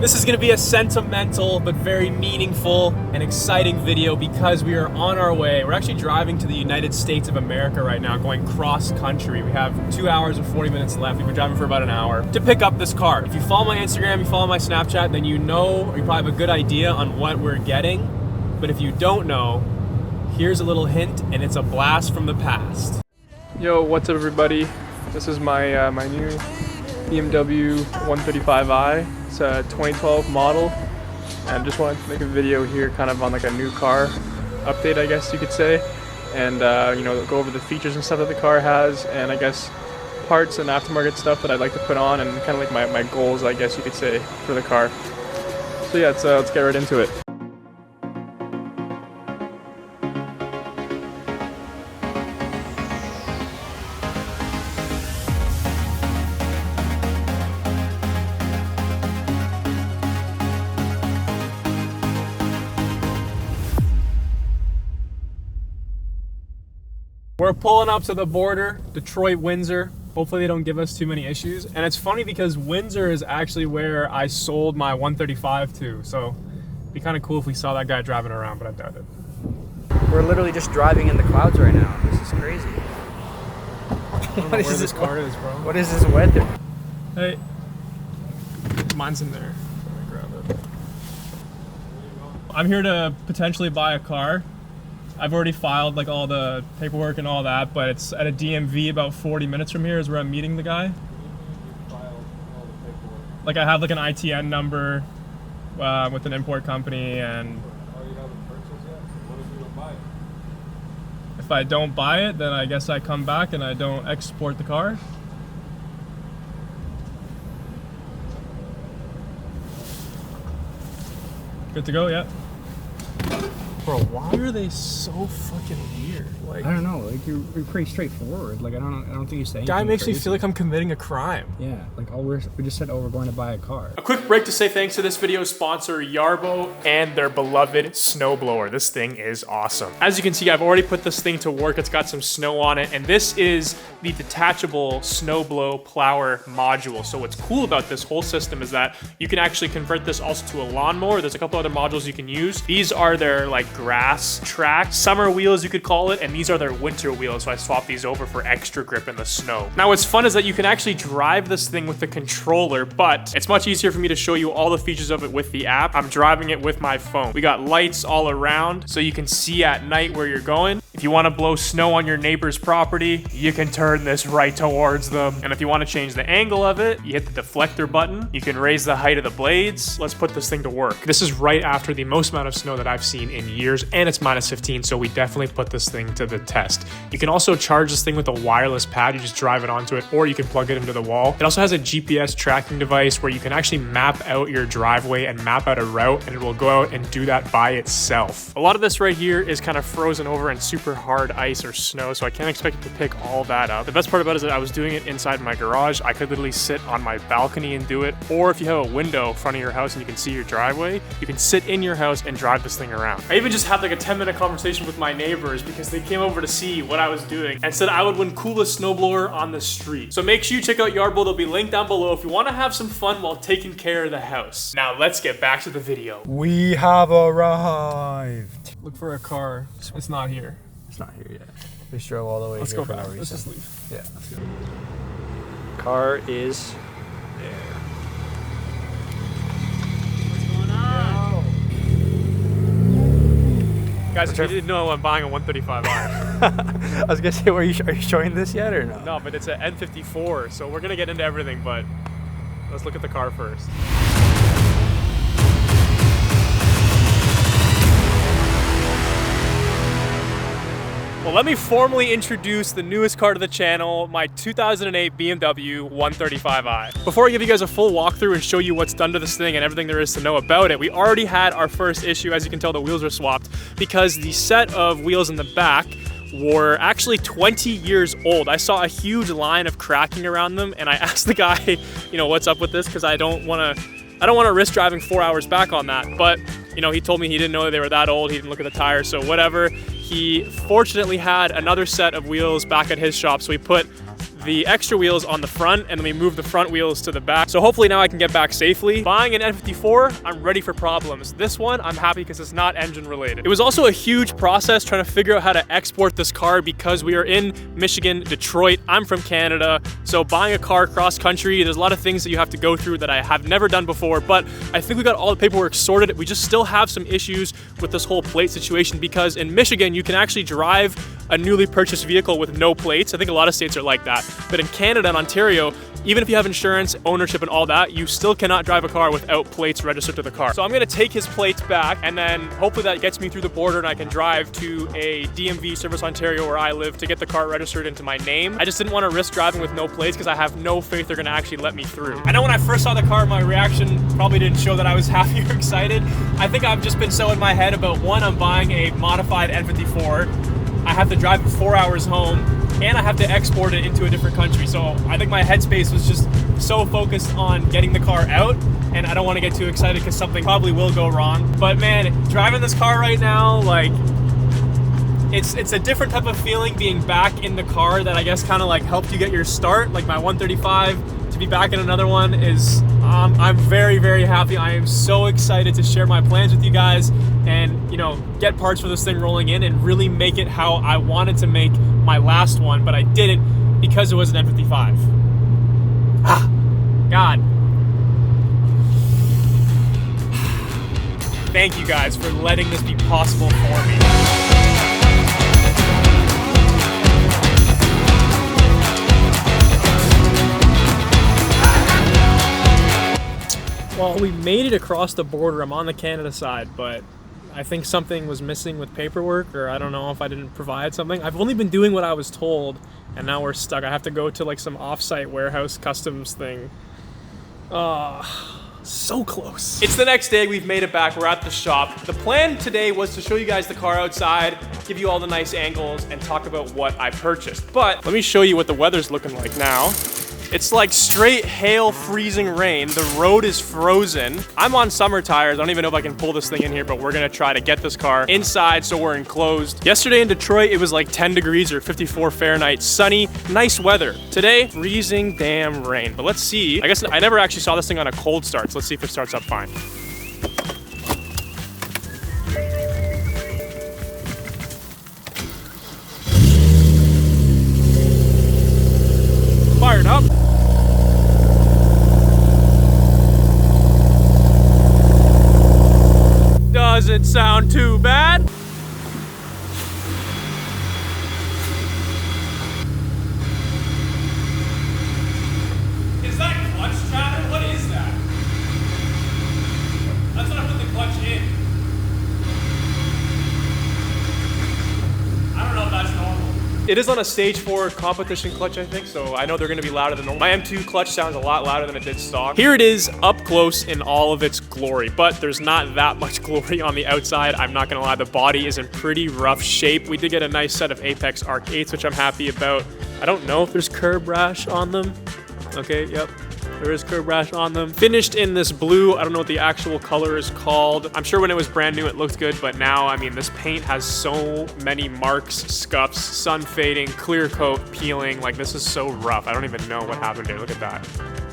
This is gonna be a sentimental but very meaningful and exciting video because we are on our way. We're actually driving to the United States of America right now, going cross country. We have 2 hours and 40 minutes left. We've been driving for about an hour to pick up this car. If you follow my Instagram, you follow my Snapchat, then you know, or you probably have a good idea on what we're getting. But if you don't know, here's a little hint, and it's a blast from the past. Yo, what's up everybody? This is my my new BMW 135i. It's a 2012 model, and just wanted to make a video here kind of on like a new car update, I guess you could say, and you know, go over the features and stuff that the car has, and I guess parts and aftermarket stuff that I'd like to put on, and kind of like my goals, I guess you could say, for the car. So yeah, let's get right into it. We're pulling up to the border, Detroit, Windsor. Hopefully they don't give us too many issues. And it's funny because Windsor is actually where I sold my 135 to. So it'd be kind of cool if we saw that guy driving around, but I doubt it. We're literally just driving in the clouds right now. This is crazy. I don't know where this car is, bro. What is this weather? Hey, mine's in there. Let me grab it. I'm here to potentially buy a car. I've already filed like all the paperwork and all that, but it's at a DMV about 40 minutes from here is where I'm meeting the guy. Filed all the paperwork. Like I have like an ITN number with an import company, and Oh, you haven't purchased yet? What if you don't buy it? if I don't buy it, then I guess I come back and I don't export the car. Good to go, yeah. Bro, why are they so fucking weird? Like, I don't know. Like you're pretty straightforward. Like I don't think you say anything guy makes me crazy. feel like I'm committing a crime. Yeah. Like we just said, oh, we're going to buy a car. A quick break to say thanks to this video's sponsor, Yarbo, and their beloved Snowblower. This thing is awesome. As you can see, I've already put this thing to work. It's got some snow on it, and this is the detachable snowblow plower module. So what's cool about this whole system is that you can actually convert this also to a lawnmower. There's a couple other modules you can use. These are their like grass track, summer wheels you could call it, and these are their winter wheels. So I swapped these over for extra grip in the snow. Now what's fun is that you can actually drive this thing with the controller, but it's much easier for me to show you all the features of it with the app. I'm driving it with my phone. We got lights all around so you can see at night where you're going. If you want to blow snow on your neighbor's property, you can turn this right towards them. And if you want to change the angle of it, you hit the deflector button. You can raise the height of the blades. Let's put this thing to work. This is right after the most amount of snow that I've seen in years, and it's minus 15, so we definitely put this thing to the test. You can also charge this thing with a wireless pad. You just drive it onto it, or you can plug it into the wall. It also has a GPS tracking device where you can actually map out your driveway and map out a route, and it will go out and do that by itself. A lot of this right here is kind of frozen over in super hard ice or snow, so I can't expect it to pick all that up. The best part about it is that I was doing it inside my garage. I could literally sit on my balcony and do it, or if you have a window in front of your house and you can see your driveway, you can sit in your house and drive this thing around. I even just had like a 10-minute conversation with my neighbors because they came over to see what I was doing and said I would win coolest snowblower on the street. So make sure you check out Yarbo. They'll be linked down below if you want to have some fun while taking care of the house. Now let's get back to the video. We have arrived. Look for a car. It's not here. It's not here yet. We drove all the way Let's here go for back. no Let's reason. just leave. Yeah, let's go. Car is there. Guys, if you didn't know, I'm buying a 135i. I was gonna say, are you showing this yet or no? No, but it's an N54, so we're gonna get into everything, but let's look at the car first. Well, let me formally introduce the newest car to the channel, my 2008 BMW 135i. Before I give you guys a full walkthrough and show you what's done to this thing and everything there is to know about it, we already had our first issue. As you can tell, the wheels are swapped because the set of wheels in the back were actually 20 years old. I saw a huge line of cracking around them, and I asked the guy, you know, what's up with this, because I don't want to risk driving 4 hours back on that. But you know, he told me he didn't know they were that old. He didn't look at the tires, so whatever. He fortunately had another set of wheels back at his shop, so he put the extra wheels on the front, and then we moved the front wheels to the back. So hopefully now I can get back safely. Buying an N54, I'm ready for problems. This one, I'm happy because it's not engine related. It was also a huge process trying to figure out how to export this car because we are in Michigan, Detroit. I'm from Canada, so buying a car cross country, there's a lot of things that you have to go through that I have never done before, but I think we got all the paperwork sorted. We just still have some issues with this whole plate situation because in Michigan, you can actually drive a newly purchased vehicle with no plates. I think a lot of states are like that. But in Canada and Ontario, even if you have insurance, ownership, and all that, you still cannot drive a car without plates registered to the car. So I'm gonna take his plates back, and then hopefully that gets me through the border and I can drive to a DMV, Service Ontario, where I live, to get the car registered into my name. I just didn't want to risk driving with no plates because I have no faith they're gonna actually let me through. I know when I first saw the car, my reaction probably didn't show that I was happy or excited. I think I've just been so in my head about, one, I'm buying a modified N54. I have to drive it 4 hours home, and I have to export it into a different country. So I think my headspace was just so focused on getting the car out, and I don't want to get too excited because something probably will go wrong. But man, driving this car right now, like, it's a different type of feeling being back in the car that I guess kind of like helped you get your start. Like my 135, to be back in another one is, I'm very, very happy. I am so excited to share my plans with you guys and, you know, get parts for this thing rolling in and really make it how I wanted to make my last one, but I didn't because it was an N55. Ah, God. Thank you guys for letting this be possible for me. Well, we made it across the border. I'm on the Canada side, but I think something was missing with paperwork, or I don't know if I didn't provide something. I've only been doing what I was told, and now we're stuck. I have to go to like some off-site warehouse customs thing. So close. It's the next day, we've made it back, we're at the shop. The plan today was to show you guys the car outside, give you all the nice angles, and talk about what I purchased. But let me show you what the weather's looking like now. It's like straight hail, freezing rain. The road is frozen. I'm on summer tires. I don't even know if I can pull this thing in here, but we're gonna try to get this car inside so we're enclosed. Yesterday in Detroit, it was like 10 degrees or 54 Fahrenheit, sunny, nice weather. Today, freezing damn rain. But let's see. I guess I never actually saw this thing on a cold start, so let's see if it starts up fine. Fired up. Doesn't sound too bad. Is that clutch chatter? What is that? That's when I put the clutch in. I don't know if that's normal. It is on a stage 4 competition clutch, I think, so I know they're gonna be louder than normal. My M2 clutch sounds a lot louder than it did stock. Here it is up close in all of its glory, but there's not that much glory on the outside. I'm not gonna lie, the body is in pretty rough shape. We did get a nice set of Apex Arc 8s, which I'm happy about. I don't know if there's curb rash on them. Okay, yep. There is curb rash on them. Finished in this blue. I don't know what the actual color is called. I'm sure when it was brand new, it looked good, but now, I mean, this paint has so many marks, scuffs, sun fading, clear coat, peeling. Like, this is so rough. I don't even know what happened here. Look at that.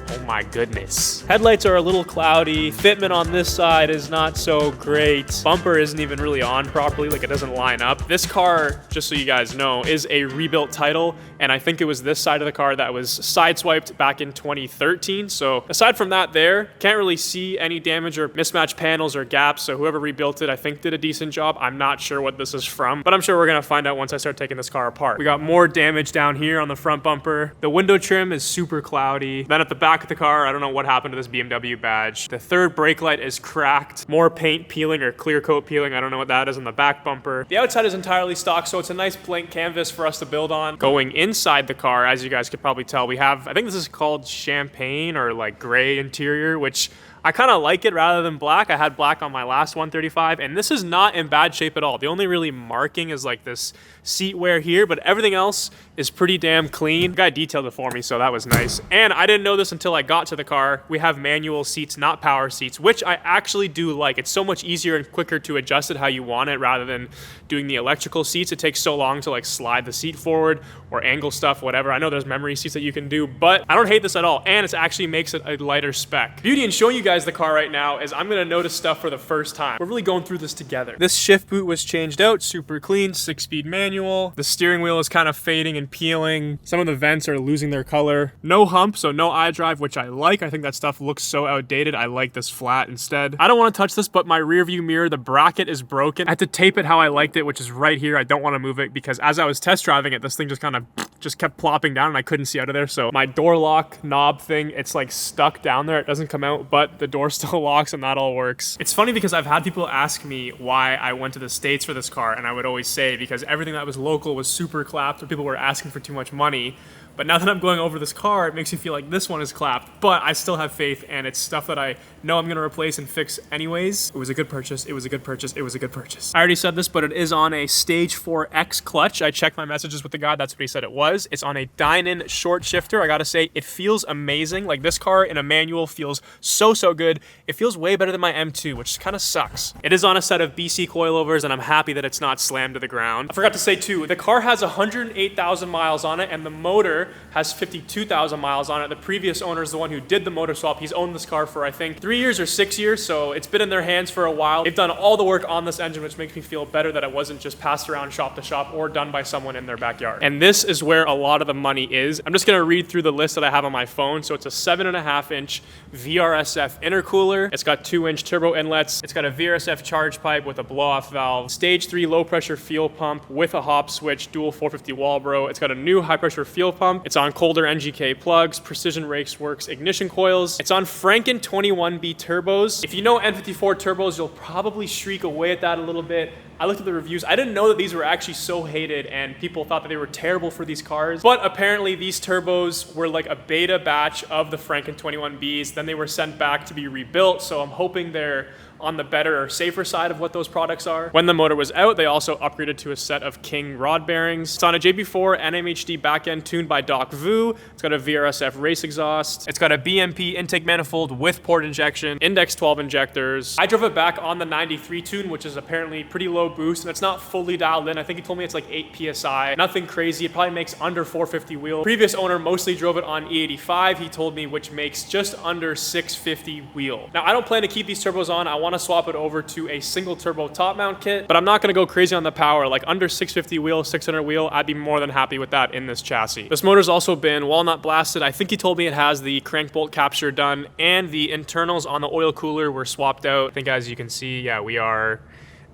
Oh my goodness. Headlights are a little cloudy. Fitment on this side is not so great. Bumper isn't even really on properly, like it doesn't line up. This car, just so you guys know, is a rebuilt title, and I think it was this side of the car that was sideswiped back in 2013. So aside from that there, can't really see any damage or mismatched panels or gaps, so whoever rebuilt it, I think did a decent job. I'm not sure what this is from, but I'm sure we're gonna find out once I start taking this car apart. We got more damage down here on the front bumper. The window trim is super cloudy. Then at the back of the car, I don't know what happened to this BMW badge. The third brake light is cracked. More paint peeling or clear coat peeling. I don't know what that is on the back bumper. The outside is entirely stock, so it's a nice blank canvas for us to build on. Going inside the car, as you guys could probably tell, we have, I think this is called champagne or like gray interior, which I kind of like it rather than black. I had black on my last 135, and this is not in bad shape at all. The only really marking is like this seat wear here, but everything else is pretty damn clean. The guy detailed it for me, so that was nice. And I didn't know this until I got to the car. We have manual seats, not power seats, which I actually do like. It's so much easier and quicker to adjust it how you want it rather than doing the electrical seats. It takes so long to like slide the seat forward or angle stuff, whatever. I know there's memory seats that you can do, but I don't hate this at all. And it actually makes it a lighter spec. Beauty in showing you guys the car right now is I'm gonna notice stuff for the first time. We're really going through this together. This shift boot was changed out, super clean, 6-speed manual. The steering wheel is kind of fading and peeling. Some of the vents are losing their color. No hump, so no iDrive, which I like. I think that stuff looks so outdated. I like this flat instead. I don't want to touch this, but my rear view mirror, the bracket is broken. I had to tape it how I liked it, which is right here. I don't want to move it because as I was test driving it, this thing just kind of kept plopping down and I couldn't see out of there. So my door lock knob thing, it's like stuck down there. It doesn't come out, but the door still locks and that all works. It's funny because I've had people ask me why I went to the States for this car, and I would always say because everything that was local was super clapped or people were asking for too much money. But now that I'm going over this car, it makes me feel like this one is clapped, but I still have faith and it's stuff that I know I'm gonna replace and fix anyways. It was a good purchase, it was a good purchase, it was a good purchase. I already said this, but it is on a Stage 4X clutch. I checked my messages with the guy, that's what he said it was. It's on a Dynon short shifter. I gotta say, it feels amazing. Like this car in a manual feels so good. It feels way better than my M2, which kind of sucks. It is on a set of BC coilovers and I'm happy that it's not slammed to the ground. I forgot to say too, the car has 108,000 miles on it and the motor has 52,000 miles on it. The previous owner is the one who did the motor swap. He's owned this car for I think 3 years or 6 years, so it's been in their hands for a while. They've done all the work on this engine, which makes me feel better that it wasn't just passed around shop to shop or done by someone in their backyard. And this is where a lot of the money is. I'm just gonna read through the list that I have on my phone. So it's a 7.5-inch VRSF intercooler. It's got 2-inch turbo inlets. It's got a VRSF charge pipe with a blow-off valve. Stage 3 low-pressure fuel pump with a hop switch, dual 450 Walbro. It's got a new high-pressure fuel pump. It's on colder NGK plugs, Precision Raceworks ignition coils. It's on Franken 21B turbos. If you know N54 turbos, you'll probably shriek away at that a little bit. I looked at the reviews. I didn't know that these were actually so hated and people thought that they were terrible for these cars. But apparently these turbos were like a beta batch of the Franken 21Bs. Then they were sent back to be rebuilt. So I'm hoping they're on the better or safer side of what those products are. When the motor was out, they also upgraded to a set of King rod bearings. It's on a JB4 NMHD back end tuned by Doc Vu. It's got a VRSF race exhaust. It's got a BMP intake manifold with port injection, index 12 injectors. I drove it back on the 93 tune, which is apparently pretty low boost, and it's not fully dialed in. I think he told me it's like 8 PSI. Nothing crazy. It probably makes under 450 wheel. Previous owner mostly drove it on E85, he told me, which makes just under 650 wheel. Now, I don't plan to keep these turbos on. I want to swap it over to a single turbo top mount kit, but I'm not going to go crazy on the power. Like under 650 wheel, 600 wheel, I'd be more than happy with that in this chassis. This motor's also been walnut blasted. I think he told me it has the crank bolt capture done and the internals on the oil cooler were swapped out. I think as you can see, yeah, we are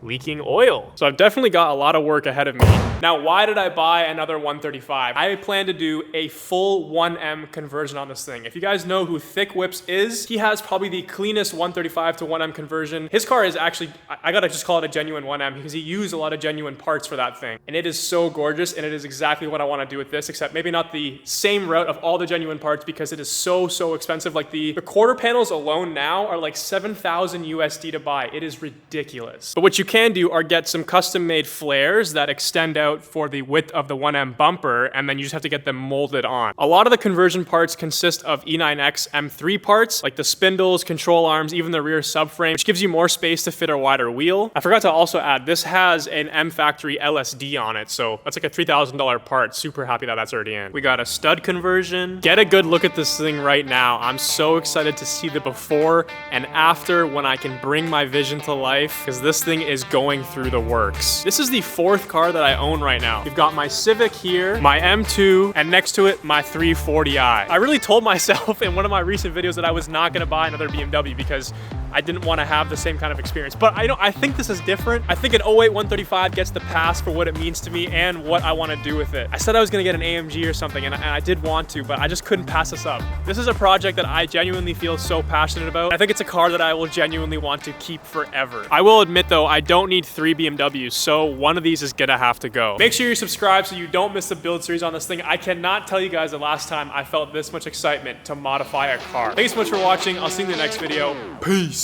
leaking oil. So I've definitely got a lot of work ahead of me. Now, why did I buy another 135? I plan to do a full 1M conversion on this thing. If you guys know who Thick Whips is, he has probably the cleanest 135 to 1M conversion. His car is actually, I gotta just call it a genuine 1M because he used a lot of genuine parts for that thing. And it is so gorgeous and it is exactly what I wanna do with this, except maybe not the same route of all the genuine parts because it is so expensive. Like the quarter panels alone now are like 7,000 USD to buy. It is ridiculous. But what you can do are get some custom made flares that extend out for the width of the 1M bumper, and then you just have to get them molded on. A lot of the conversion parts consist of E9X M3 parts, like the spindles, control arms, even the rear subframe, which gives you more space to fit a wider wheel. I forgot to also add, this has an M Factory LSD on it, so that's like a $3,000 part. Super happy that that's already in. We got a stud conversion. Get a good look at this thing right now. I'm so excited to see the before and after when I can bring my vision to life, because this thing is going through the works. This is the 4th car that I own right now. We've got my Civic here, my M2, and next to it, my 340i. I really told myself in one of my recent videos that I was not gonna buy another BMW because I didn't want to have the same kind of experience. But I think this is different. I think an 08 135 gets the pass for what it means to me and what I want to do with it. I said I was gonna get an AMG or something, and I did want to, but I just couldn't pass this up. This is a project that I genuinely feel so passionate about. I think it's a car that I will genuinely want to keep forever. I will admit though, I don't need 3 BMWs, so one of these is gonna have to go. Make sure you're subscribed so you don't miss the build series on this thing. I cannot tell you guys the last time I felt this much excitement to modify a car. Thanks so much for watching. I'll see you in the next video. Peace.